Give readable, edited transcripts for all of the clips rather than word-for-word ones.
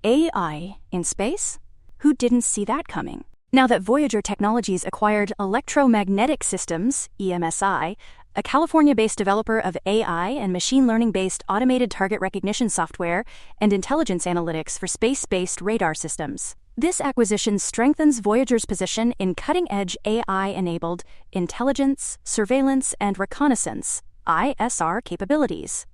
AI in space? Who didn't see that coming? Now that Voyager Technologies acquired Electromagnetic Systems, EMSI, a California-based developer of AI and machine learning-based automated target recognition software and intelligence analytics for space-based radar systems. This acquisition strengthens Voyager's position in cutting-edge AI-enabled intelligence, surveillance, and reconnaissance (ISR) capabilities.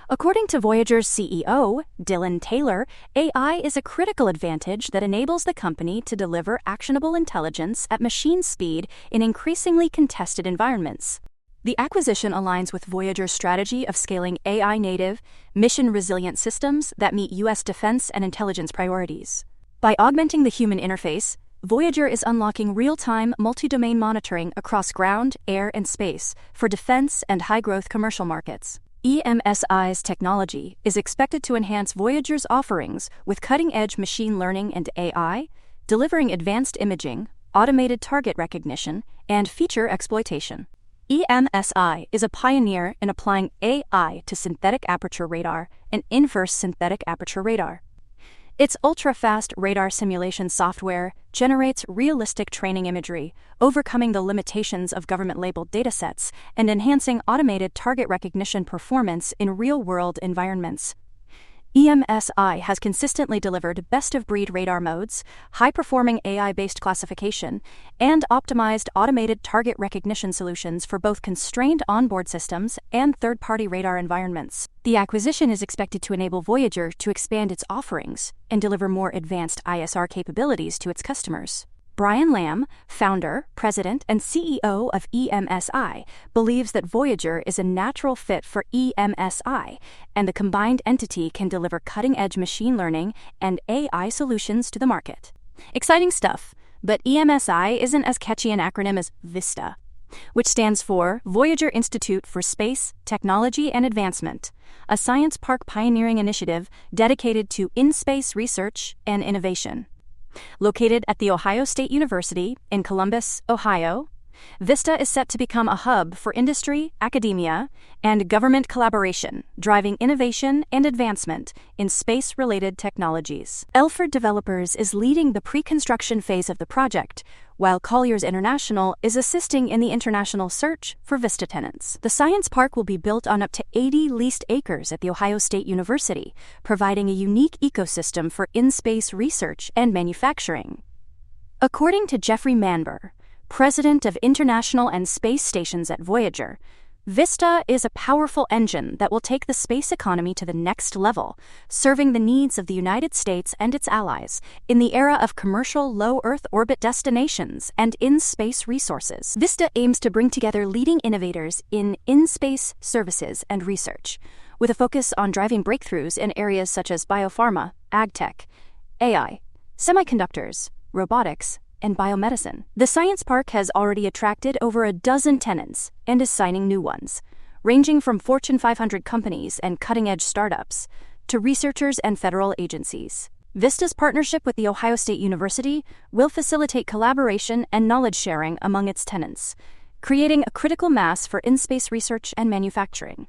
According to Voyager's CEO, Dylan Taylor, AI is a critical advantage that enables the company to deliver actionable intelligence at machine speed in increasingly contested environments. The acquisition aligns with Voyager's strategy of scaling AI-native, mission-resilient systems that meet U.S. defense and intelligence priorities. By augmenting the human interface, Voyager is unlocking real-time, multi-domain monitoring across ground, air, and space for defense and high-growth commercial markets. EMSI's technology is expected to enhance Voyager's offerings with cutting-edge machine learning and AI, delivering advanced imaging, automated target recognition, and feature exploitation. EMSI is a pioneer in applying AI to synthetic aperture radar and inverse synthetic aperture radar. Its ultra-fast radar simulation software generates realistic training imagery, overcoming the limitations of government-labeled datasets and enhancing automated target recognition performance in real-world environments. EMSI has consistently delivered best-of-breed radar modes, high-performing AI-based classification, and optimized automated target recognition solutions for both constrained onboard systems and third-party radar environments. The acquisition is expected to enable Voyager to expand its offerings and deliver more advanced ISR capabilities to its customers. Brian Lamb, founder, president, and CEO of EMSI, believes that Voyager is a natural fit for EMSI, and the combined entity can deliver cutting-edge machine learning and AI solutions to the market. Exciting stuff, but EMSI isn't as catchy an acronym as VISTA, which stands for Voyager Institute for Space, Technology, and Advancement, a science park pioneering initiative dedicated to in-space research and innovation. Located at The Ohio State University in Columbus, Ohio, VISTA is set to become a hub for industry, academia, and government collaboration, driving innovation and advancement in space-related technologies. Elford Developers is leading the pre-construction phase of the project, while Colliers International is assisting in the international search for VISTA tenants. The science park will be built on up to 80 leased acres at The Ohio State University, providing a unique ecosystem for in-space research and manufacturing. According to Jeffrey Manber, President of International and Space Stations at Voyager, VISTA is a powerful engine that will take the space economy to the next level, serving the needs of the United States and its allies in the era of commercial low Earth orbit destinations and in-space resources. VISTA aims to bring together leading innovators in in-space services and research, with a focus on driving breakthroughs in areas such as biopharma, agtech, AI, semiconductors, robotics, and biomedicine. The science park has already attracted over a dozen tenants and is signing new ones, ranging from Fortune 500 companies and cutting-edge startups to researchers and federal agencies. VISTA's partnership with The Ohio State University will facilitate collaboration and knowledge sharing among its tenants, creating a critical mass for in-space research and manufacturing.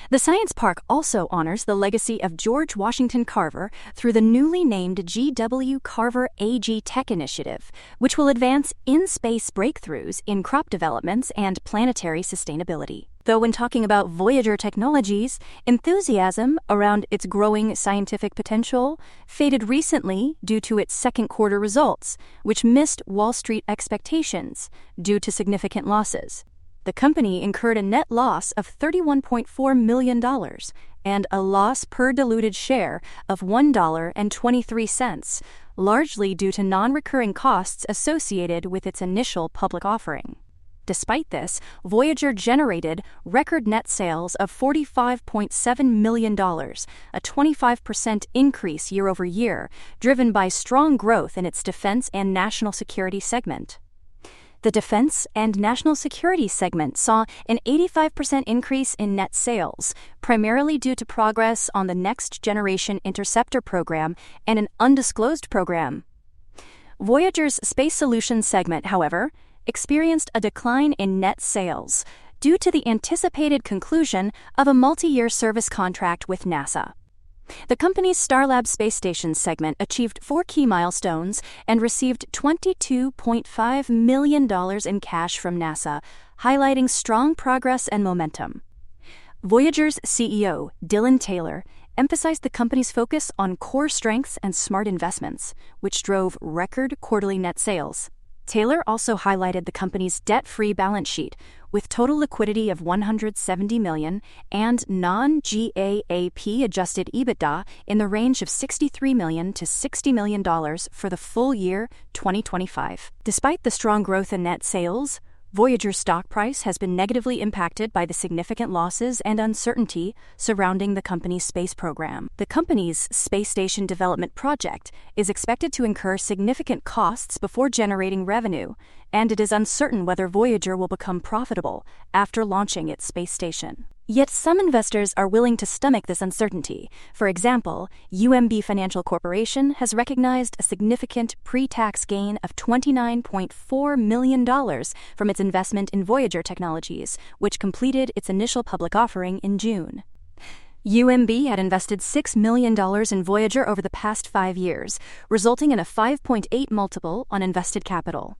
The science park also honors the legacy of George Washington Carver through the newly named G.W. Carver AG Tech Initiative, which will advance in-space breakthroughs in crop developments and planetary sustainability. Though when talking about Voyager Technologies, enthusiasm around its growing scientific potential faded recently due to its second quarter results, which missed Wall Street expectations due to significant losses. The company incurred a net loss of $31.4 million and a loss per diluted share of $1.23, largely due to non-recurring costs associated with its initial public offering. Despite this, Voyager generated record net sales of $45.7 million, a 25% increase year over year, driven by strong growth in its defense and national security segment. The Defense and National Security segment saw an 85% increase in net sales, primarily due to progress on the Next Generation Interceptor program and an undisclosed program. Voyager's Space Solutions segment, however, experienced a decline in net sales due to the anticipated conclusion of a multi-year service contract with NASA. The company's Starlab space station segment achieved 4 key milestones and received $22.5 million in cash from NASA, highlighting strong progress and momentum. Voyager's CEO, Dylan Taylor, emphasized the company's focus on core strengths and smart investments, which drove record quarterly net sales. Taylor also highlighted the company's debt-free balance sheet, with total liquidity of $170 million and non-GAAP adjusted EBITDA in the range of $63 million to $60 million for the full year 2025. Despite the strong growth in net sales, Voyager's stock price has been negatively impacted by the significant losses and uncertainty surrounding the company's space program. The company's space station development project is expected to incur significant costs before generating revenue, and it is uncertain whether Voyager will become profitable after launching its space station. Yet some investors are willing to stomach this uncertainty. For example, UMB Financial Corporation has recognized a significant pre-tax gain of $29.4 million from its investment in Voyager Technologies, which completed its initial public offering in June. UMB had invested $6 million in Voyager over the past 5 years, resulting in a 5.8 multiple on invested capital.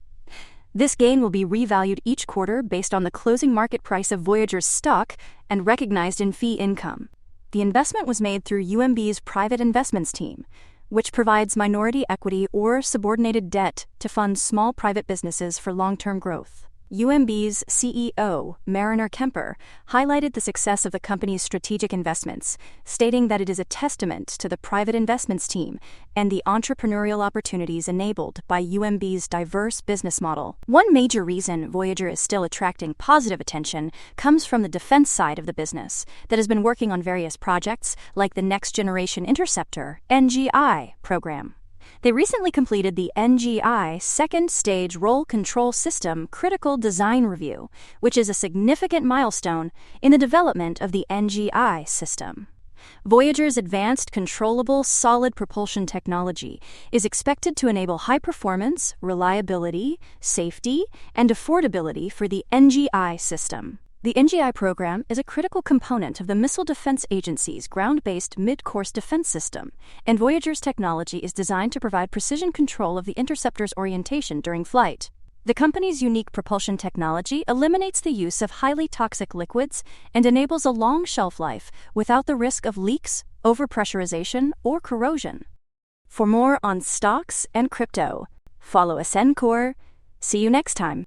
This gain will be revalued each quarter based on the closing market price of Voyager's stock and recognized in fee income. The investment was made through UMB's private investments team, which provides minority equity or subordinated debt to fund small private businesses for long-term growth. UMB's CEO, Mariner Kemper, highlighted the success of the company's strategic investments, stating that it is a testament to the private investments team and the entrepreneurial opportunities enabled by UMB's diverse business model. One major reason Voyager is still attracting positive attention comes from the defense side of the business that has been working on various projects like the Next Generation Interceptor (NGI) program. They recently completed the NGI Second Stage Roll Control System Critical Design Review, which is a significant milestone in the development of the NGI system. Voyager's advanced controllable solid propulsion technology is expected to enable high performance, reliability, safety, and affordability for the NGI system. The NGI program is a critical component of the Missile Defense Agency's ground-based mid-course defense system, and Voyager's technology is designed to provide precision control of the interceptor's orientation during flight. The company's unique propulsion technology eliminates the use of highly toxic liquids and enables a long shelf life without the risk of leaks, overpressurization, or corrosion. For more on stocks and crypto, follow Ascencore. See you next time.